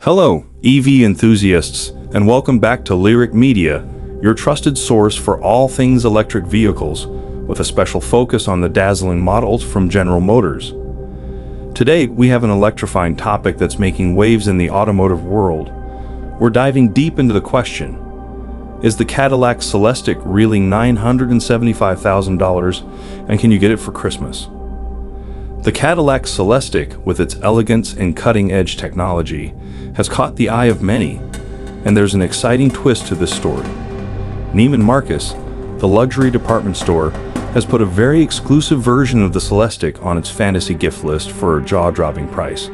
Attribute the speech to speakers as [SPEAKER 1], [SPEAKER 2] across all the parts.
[SPEAKER 1] Hello, EV enthusiasts, and welcome back to Lyric Media, your trusted source for all things electric vehicles, with a special focus on the dazzling models from General Motors. Today, we have an electrifying topic that's making waves in the automotive world. We're diving deep into the question: is the Cadillac Celestiq really $975,000, and can you get it for Christmas? The Cadillac Celestiq, with its elegance and cutting-edge technology, has caught the eye of many, and there's an exciting twist to this story. Neiman Marcus, the luxury department store, has put a very exclusive version of the Celestiq on its fantasy gift list for a jaw-dropping price.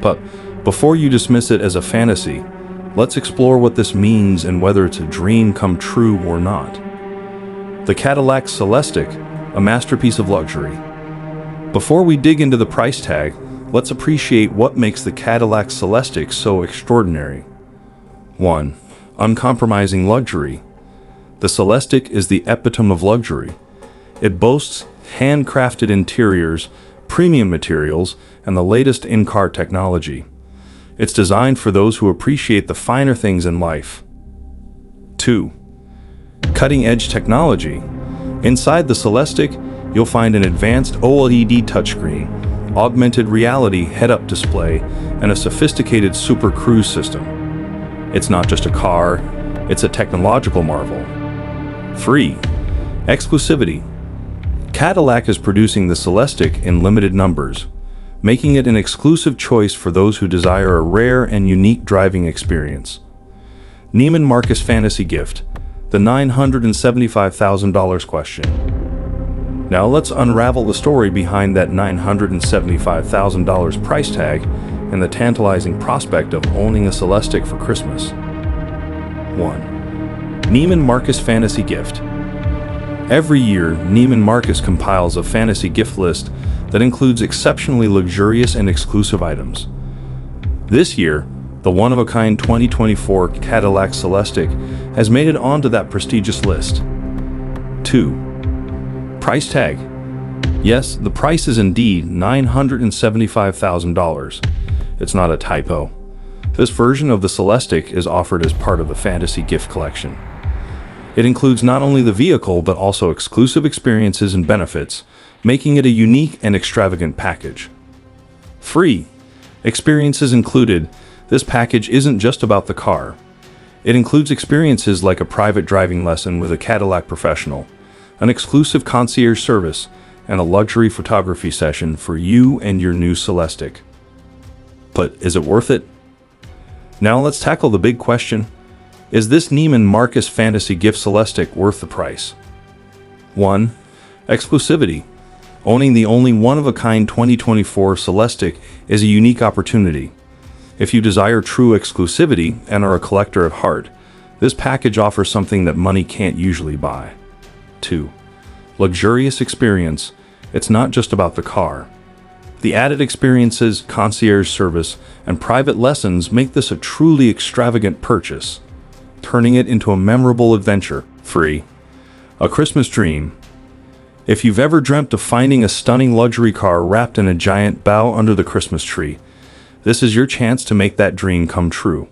[SPEAKER 1] But before you dismiss it as a fantasy, let's explore what this means and whether it's a dream come true or not. The Cadillac Celestiq, a masterpiece of luxury. Before we dig into the price tag, let's appreciate what makes the Cadillac Celestiq so extraordinary. 1. Uncompromising luxury. The Celestiq is the epitome of luxury. It boasts handcrafted interiors, premium materials, and the latest in-car technology. It's designed for those who appreciate the finer things in life. 2. Cutting-edge technology. Inside the Celestiq, you'll find an advanced OLED touchscreen, augmented reality head-up display, and a sophisticated Super Cruise system. It's not just a car, it's a technological marvel. 3. Exclusivity. Cadillac is producing the Celestiq in limited numbers, making it an exclusive choice for those who desire a rare and unique driving experience. Neiman Marcus fantasy gift, the $975,000 question. Now let's unravel the story behind that $975,000 price tag and the tantalizing prospect of owning a Celestiq for Christmas. 1. Neiman Marcus fantasy gift. Every year, Neiman Marcus compiles a fantasy gift list that includes exceptionally luxurious and exclusive items. This year, the one-of-a-kind 2024 Cadillac Celestiq has made it onto that prestigious list. 2. Price tag. Yes, the price is indeed $975,000. It's not a typo. This version of the Celestiq is offered as part of the fantasy gift collection. It includes not only the vehicle but also exclusive experiences and benefits, making it a unique and extravagant package. 3. Experiences included. This package isn't just about the car. It includes experiences like a private driving lesson with a Cadillac professional, an exclusive concierge service, and a luxury photography session for you and your new Celestiq. But is it worth it? Now let's tackle the big question. Is this Neiman Marcus fantasy gift Celestiq worth the price? 1. Exclusivity. Owning the only one-of-a-kind 2024 Celestiq is a unique opportunity. If you desire true exclusivity and are a collector at heart, this package offers something that money can't usually buy. 2. Luxurious experience. It's not just about the car. The added experiences, concierge service, and private lessons make this a truly extravagant purchase, turning it into a memorable adventure. 3. A Christmas dream. If you've ever dreamt of finding a stunning luxury car wrapped in a giant bough under the Christmas tree, this is your chance to make that dream come true.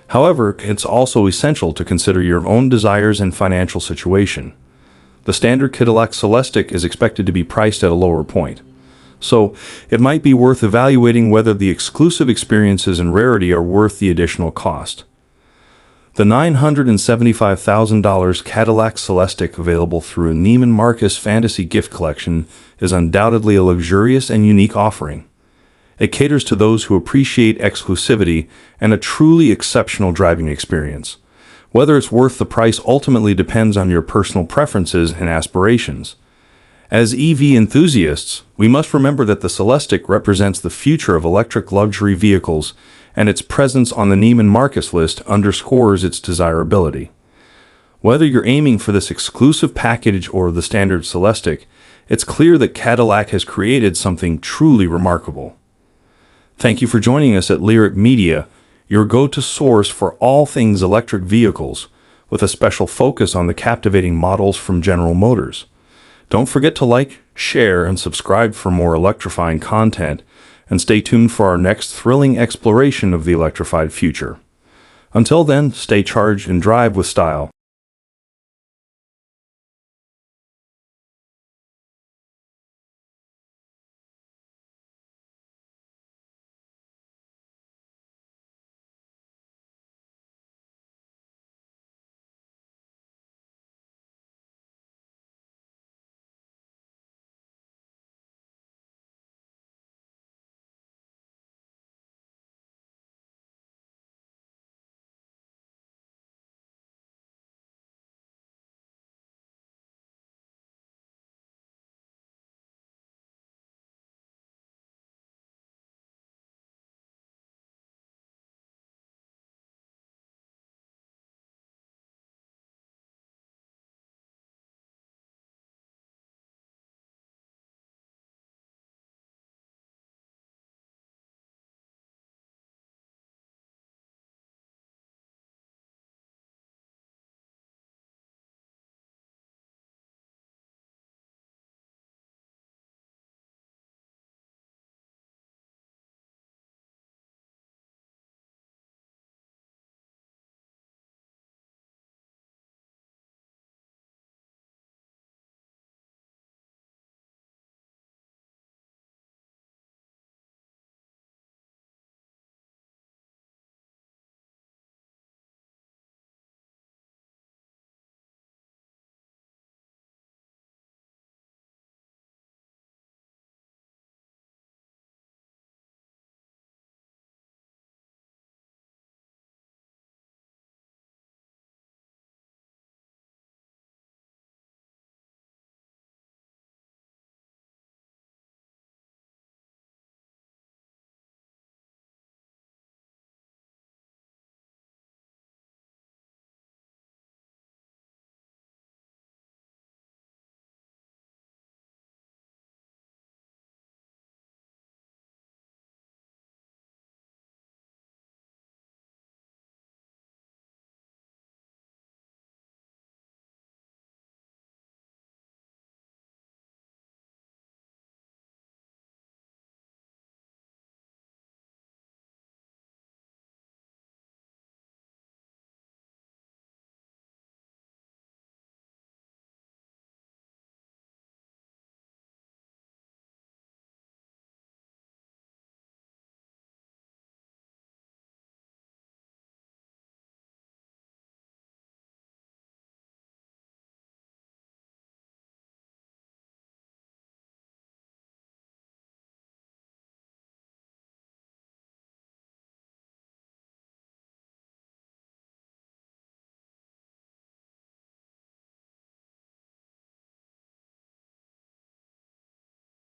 [SPEAKER 1] However, it's also essential to consider your own desires and financial situation. The standard Cadillac Celestiq is expected to be priced at a lower point, so it might be worth evaluating whether the exclusive experiences and rarity are worth the additional cost. The $975,000 Cadillac Celestiq available through a Neiman Marcus fantasy gift collection is undoubtedly a luxurious and unique offering. It caters to those who appreciate exclusivity and a truly exceptional driving experience. Whether it's worth the price ultimately depends on your personal preferences and aspirations. As EV enthusiasts, we must remember that the Celestiq represents the future of electric luxury vehicles, and its presence on the Neiman Marcus list underscores its desirability. Whether you're aiming for this exclusive package or the standard Celestiq, it's clear that Cadillac has created something truly remarkable. Thank you for joining us at Lyric Media, your go-to source for all things electric vehicles, with a special focus on the captivating models from General Motors. Don't forget to like, share, and subscribe for more electrifying content, and stay tuned for our next thrilling exploration of the electrified future. Until then, stay charged and drive with style.